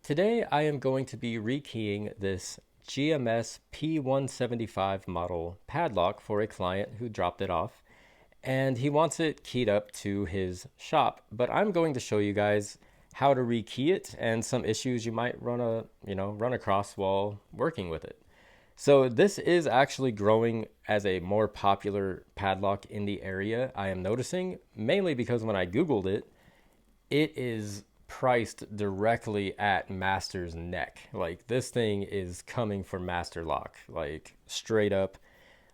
Today I am going to be rekeying this GMS P175 model padlock for a client who dropped it off, and he wants it keyed up to his shop. But I'm going to show you guys how to rekey it and some issues you might run across while working with it. So this is actually growing as a more popular padlock in the area, I am noticing, mainly because when I Googled it, it is priced directly at Master's neck. Like this thing is coming for Master Lock, like straight up.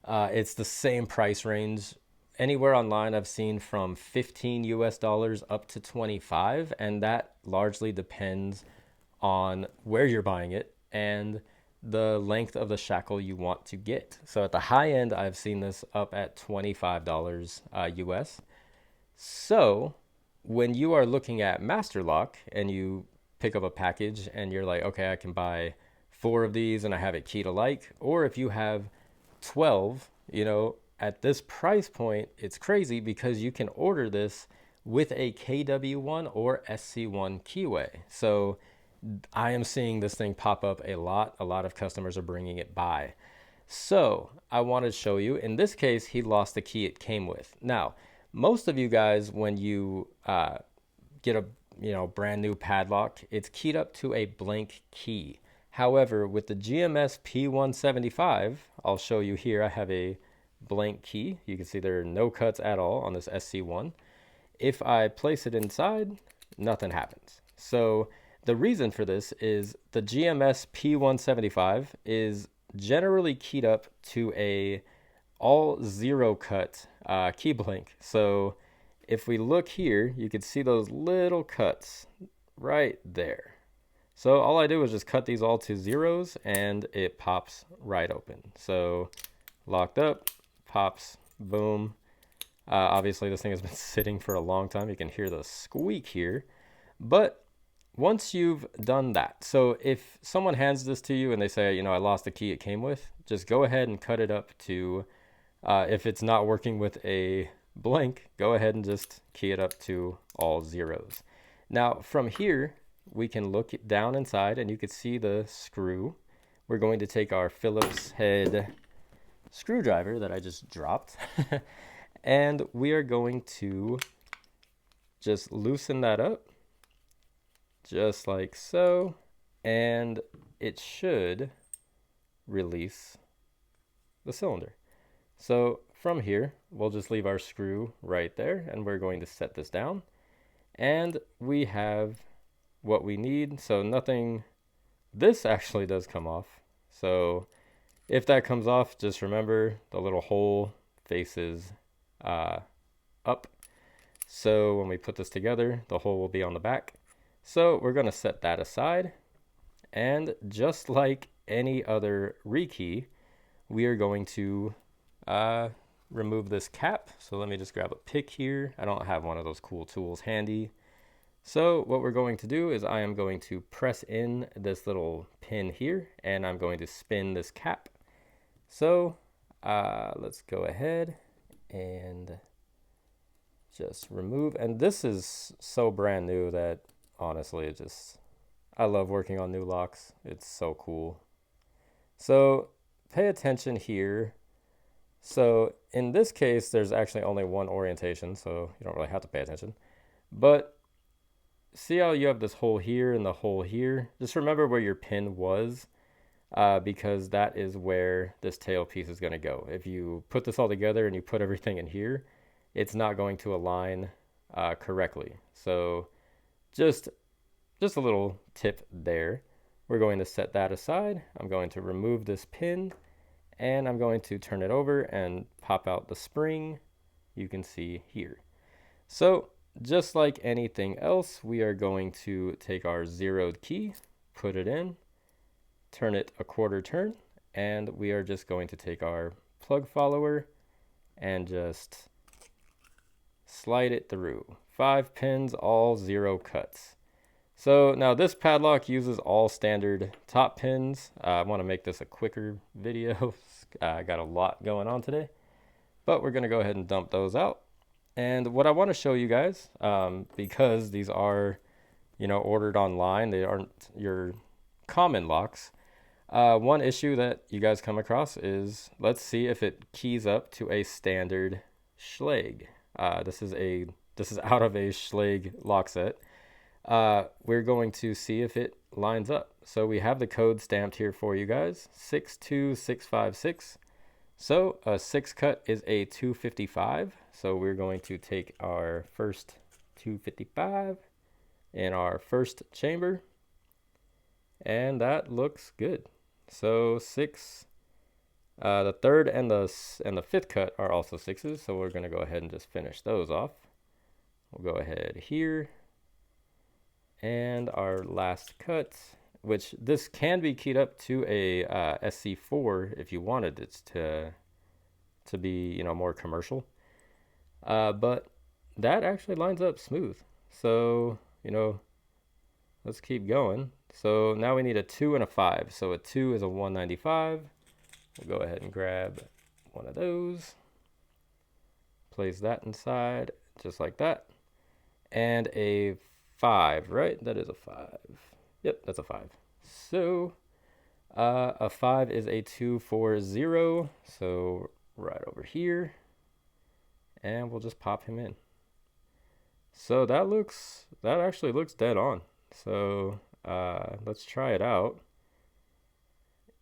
It's the same price range. Anywhere online I've seen from 15 US dollars up to 25, and that largely depends on where you're buying it and the length of the shackle you want to get. So at the high end, I've seen this up at $25 US. So when you are looking at Master Lock and you pick up a package and you're like, okay, I can buy 4 of these and I have it keyed alike, or if you have 12, at this price point, it's crazy because you can order this with a KW1 or SC1 keyway. So I am seeing this thing pop up a lot. A lot of customers are bringing it by. So I wanted to show you. In this case, he lost the key it came with. Now, most of you guys, when you get a brand new padlock, it's keyed up to a blank key. However, with the GMS P175, I'll show you here. I have a blank key. You can see there are no cuts at all on this SC1. If I place it inside, nothing happens. So the reason for this is the GMS P175 is generally keyed up to a all zero cut key blank. So if we look here, you can see those little cuts right there. So all I do is just cut these all to zeros and it pops right open. So locked up, pops, boom. Obviously this thing has been sitting for a long time. You can hear the squeak here. But once you've done that, so if someone hands this to you and they say, I lost the key it came with, just go ahead and cut it up to, if it's not working with a blank, go ahead and just key it up to all zeros. Now from here, we can look down inside and you can see the screw. We're going to take our Phillips head screwdriver that I just dropped and we are going to just loosen that up just like so, and it should release the cylinder. So from here, we'll just leave our screw right there and we're going to set this down and we have what we need. So nothing, this actually does come off. So if that comes off, just remember the little hole faces up. So when we put this together, the hole will be on the back. So we're going to set that aside. And just like any other rekey, we are going to remove this cap. So let me just grab a pick here. I don't have one of those cool tools handy. So what we're going to do is I am going to press in this little pin here and I'm going to spin this cap. So let's go ahead and just remove. And this is so brand new that honestly, I love working on new locks. It's so cool. So pay attention here. So in this case, there's actually only one orientation, so you don't really have to pay attention. But see how you have this hole here and the hole here? Just remember where your pin was, because that is where this tail piece is going to go. If you put this all together and you put everything in here, it's not going to align correctly. So just a little tip there. We're going to set that aside. I'm going to remove this pin and I'm going to turn it over and pop out the spring you can see here. So just like anything else, we are going to take our zeroed key, put it in, turn it a quarter turn, and we are just going to take our plug follower and just slide it through. 5 pins, all 0 cuts. So now this padlock uses all standard top pins. I want to make this a quicker video. I got a lot going on today, but we're going to go ahead and dump those out. And what I want to show you guys, because these are, ordered online. They aren't your common locks. One issue that you guys come across is, let's see if it keys up to a standard Schlage. This is out of a Schlage lock set. We're going to see if it lines up. So we have the code stamped here for you guys, 62656. So a 6 cut is a 255. So we're going to take our first 255 in our first chamber, and that looks good. So 6, the third and the fifth cut are also 6s. So we're going to go ahead and just finish those off. We'll go ahead here. And our last cut, which this can be keyed up to a SC4 if you wanted it to be, more commercial. But that actually lines up smooth. So, let's keep going. So now we need a 2 and a 5. So a 2 is a 195. We'll go ahead and grab one of those. Place that inside, just like that. And a 5, right? That is a 5. Yep, that's a 5. So a 5 is a 240. So right over here. And we'll just pop him in. So that actually looks dead on. So let's try it out.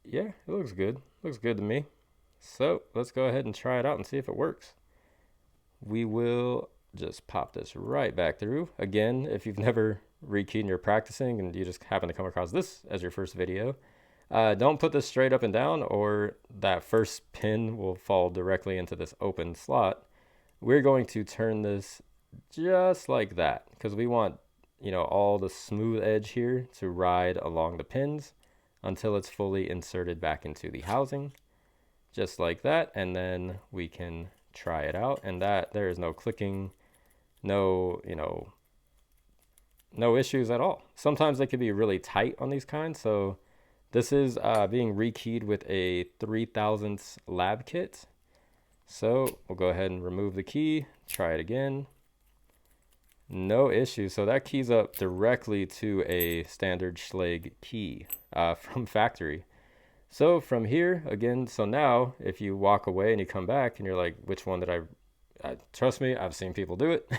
Yeah, it looks good. Looks good to me. So let's go ahead and try it out and see if it works. We will just pop this right back through. Again, if you've never rekeyed and you're practicing and you just happen to come across this as your first video, don't put this straight up and down, or that first pin will fall directly into this open slot. We're going to turn this just like that, because we want, all the smooth edge here to ride along the pins until it's fully inserted back into the housing, just like that. And then we can try it out, and that there is no clicking, no issues at all. Sometimes they could be really tight on these kinds. So this is being rekeyed with a 3000th lab kit. So we'll go ahead and remove the key, try it again. No issue. So that keys up directly to a standard Schlage key from factory. So from here, again, so now if you walk away and you come back and you're like, which one did I trust me, I've seen people do it.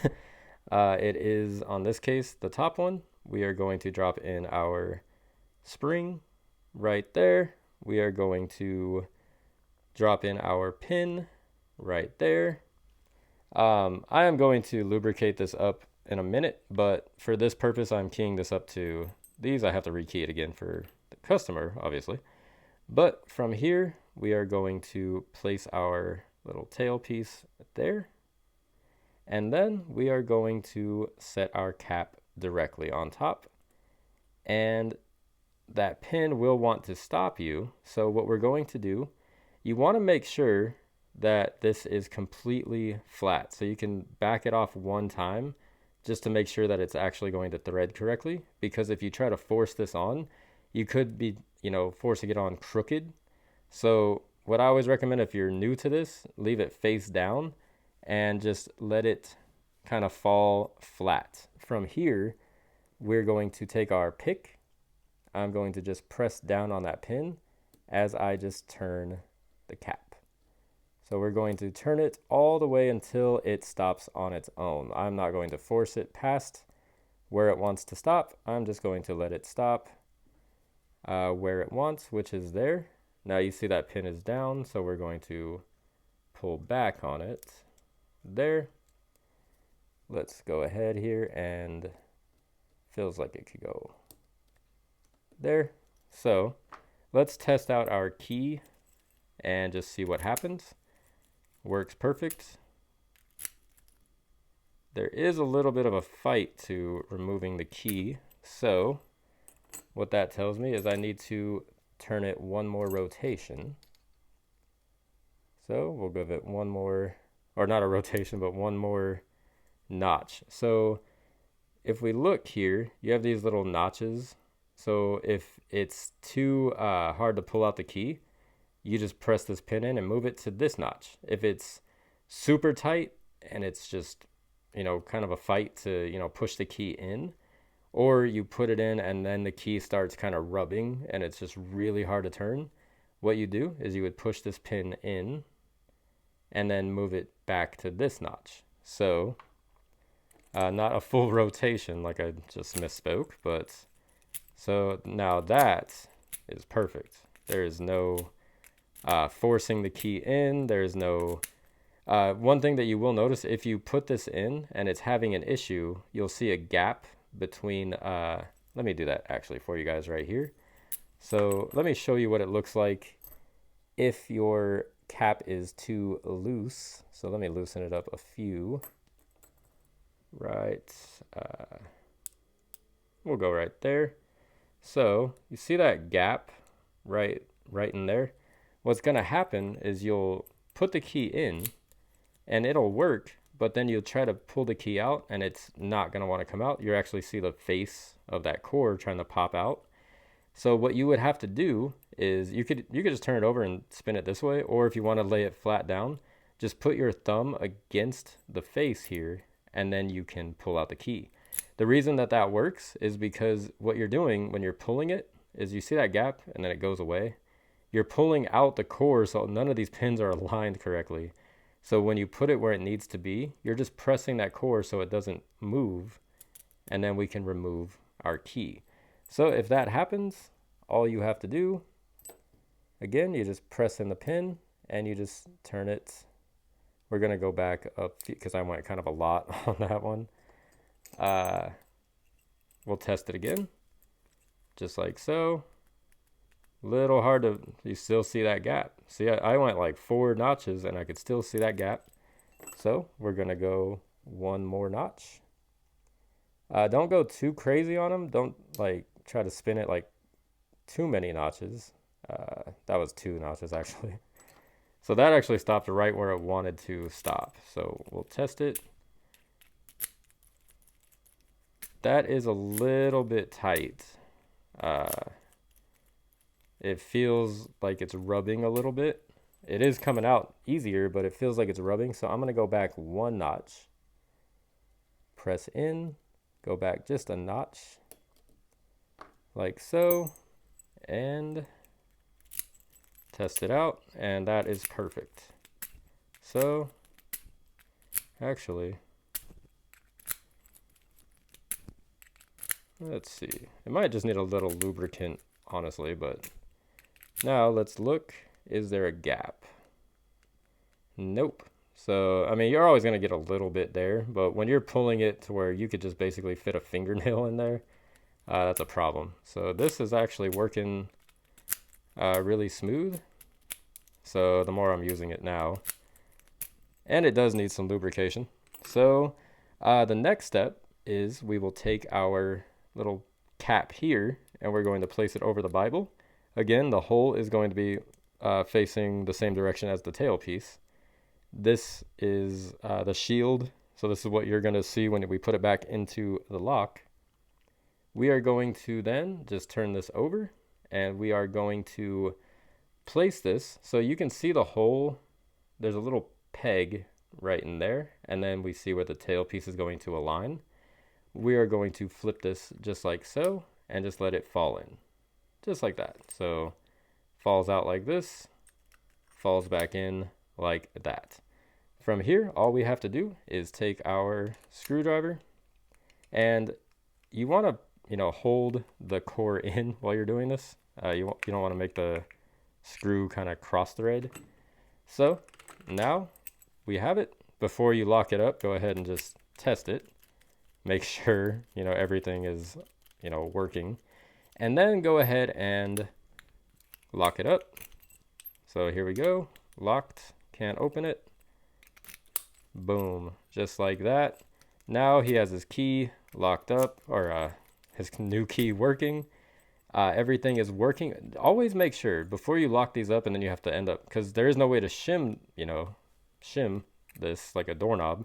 It is, on this case, the top one. We are going to drop in our spring right there. We are going to drop in our pin right there. I am going to lubricate this up in a minute, but for this purpose, I'm keying this up to these. I have to rekey it again for the customer, obviously. But from here, we are going to place our little tail piece there. And then we are going to set our cap directly on top. And that pin will want to stop you. So what we're going to do, you want to make sure that this is completely flat. So you can back it off one time just to make sure that it's actually going to thread correctly. Because if you try to force this on, you could be, forcing it on crooked. So what I always recommend, if you're new to this, leave it face down and just let it kind of fall flat. From here, we're going to take our pick. I'm going to just press down on that pin as I just turn the cap. So we're going to turn it all the way until it stops on its own. I'm not going to force it past where it wants to stop. I'm just going to let it stop where it wants, which is there. Now you see that pin is down, so we're going to pull back on it there. Let's go ahead here, and feels like it could go there. So let's test out our key and just see what happens. Works perfect. There is a little bit of a fight to removing the key, so what that tells me is I need to turn it one more rotation. So we'll give it one more, or not a rotation, but one more notch. So if we look here, you have these little notches. So if it's too hard to pull out the key, you just press this pin in and move it to this notch. If it's super tight and it's just, kind of a fight to, push the key in, or you put it in and then the key starts kind of rubbing and it's just really hard to turn, what you do is you would push this pin in and then move it back to this notch. So not a full rotation like I just misspoke, but so now that is perfect. There is no forcing the key in. There's no one thing that you will notice, if you put this in and it's having an issue, you'll see a gap between let me do that actually for you guys right here. So let me show you what it looks like if your cap is too loose. So let me loosen it up a few. Right, we'll go right there. So you see that gap right in there? What's gonna happen is you'll put the key in and it'll work, but then you'll try to pull the key out and it's not gonna wanna come out. You actually see the face of that core trying to pop out. So what you would have to do is you could just turn it over and spin it this way, or if you wanna lay it flat down, just put your thumb against the face here and then you can pull out the key. The reason that that works is because what you're doing when you're pulling it is you see that gap and then it goes away. You're pulling out the core so none of these pins are aligned correctly. So when you put it where it needs to be, you're just pressing that core so it doesn't move, and then we can remove our key. So if that happens, all you have to do, again, you just press in the pin and you just turn it. We're gonna go back up because I went kind of a lot on that one. We'll test it again, just like so. Little hard to, you still see that gap. See, I went like 4 notches and I could still see that gap. So we're gonna go 1 more notch. Don't go too crazy on them. Don't like try to spin it like too many notches. That was 2 notches actually. So that actually stopped right where it wanted to stop. So we'll test it. That is a little bit tight. It feels like it's rubbing a little bit. It is coming out easier, but it feels like it's rubbing. So I'm gonna go back 1 notch. Press in, go back just a notch. Like so, and test it out, and that is perfect. So, actually, let's see. It might just need a little lubricant, honestly, but now let's look. Is there a gap? Nope. So, I mean, you're always going to get a little bit there, but when you're pulling it to where you could just basically fit a fingernail in there, that's a problem. So this is actually working really smooth. So the more I'm using it now, and it does need some lubrication. So the next step is we will take our little cap here and we're going to place it over the Bible. Again, the hole is going to be facing the same direction as the tailpiece. This is the shield. So this is what you're going to see when we put it back into the lock. We are going to then just turn this over and we are going to place this. So you can see the hole. There's a little peg right in there. And then we see where the tailpiece is going to align. We are going to flip this just like so and just let it fall in. Just like that. So falls out like this, falls back in like that. From here, all we have to do is take our screwdriver, and you want to, hold the core in while you're doing this. You don't want to make the screw kind of cross thread. So now we have it. Before you lock it up, go ahead and just test it. Make sure, everything is, working. And then go ahead and lock it up. So here we go. Locked. Can't open it. Boom. Just like that. Now he has his key locked up, or his new key working. Everything is working. Always make sure before you lock these up and then you have to end up, because there is no way to shim this like a doorknob.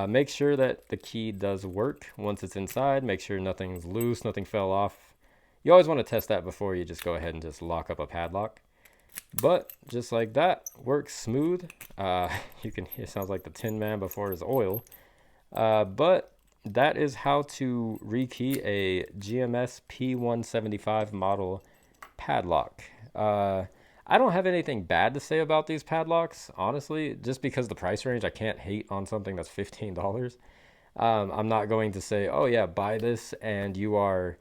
Make sure that the key does work once it's inside. Make sure nothing's loose, nothing fell off. You always want to test that before you just go ahead and just lock up a padlock. But just like that, works smooth. You can hear, it sounds like the Tin Man before his oil. But that is how to rekey a GMS P175 model padlock. I don't have anything bad to say about these padlocks, honestly, just because the price range. I can't hate on something that's $15. I'm not going to say, oh yeah, buy this and you are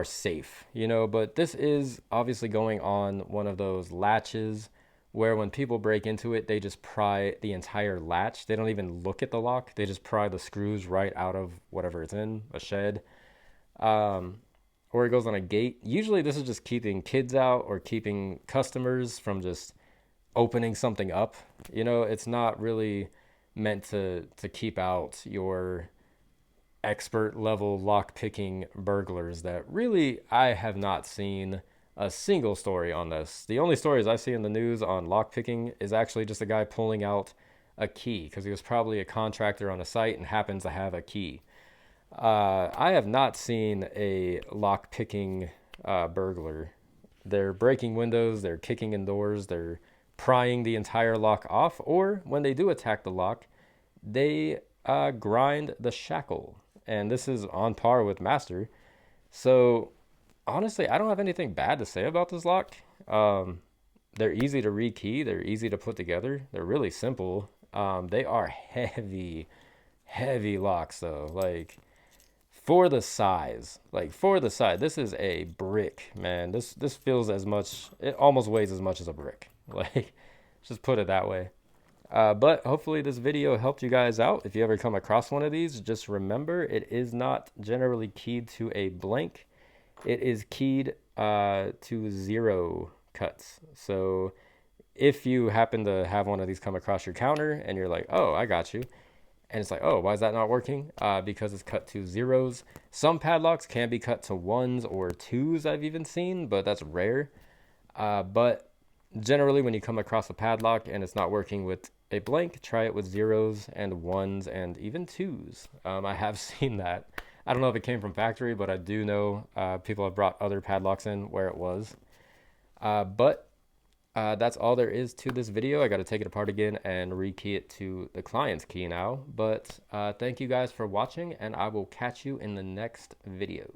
safe, but this is obviously going on one of those latches where when people break into it, they just pry the entire latch. They don't even look at the lock. They just pry the screws right out of whatever it's in, a shed. Or it goes on a gate. Usually this is just keeping kids out or keeping customers from just opening something up. It's not really meant to keep out your expert level lock picking burglars that really I have not seen a single story on this. The only stories I see in the news on lock picking is actually just a guy pulling out a key because he was probably a contractor on a site and happens to have a key. I have not seen a lock picking burglar. They're breaking windows, they're kicking in doors, they're prying the entire lock off, or when they do attack the lock, they grind the shackle. And this is on par with master. So honestly, I don't have anything bad to say about this lock. They're easy to rekey. They're easy to put together. They're really simple. They are heavy, heavy locks though. This is a brick, man. This feels as much. It almost weighs as much as a brick. Just put it that way. But hopefully this video helped you guys out. If you ever come across one of these, just remember it is not generally keyed to a blank. It is keyed to 0 cuts. So if you happen to have one of these come across your counter and you're like, oh, I got you. And it's like, oh, why is that not working? Because it's cut to 0s. Some padlocks can be cut to 1s or 2s, I've even seen, but that's rare. But generally, when you come across a padlock and it's not working with a blank, try it with 0s and 1s and even 2s. I have seen that. I don't know if it came from factory, but I do know people have brought other padlocks in where it was. But that's all there is to this video. I got to take it apart again and rekey it to the client's key now. But thank you guys for watching, and I will catch you in the next video.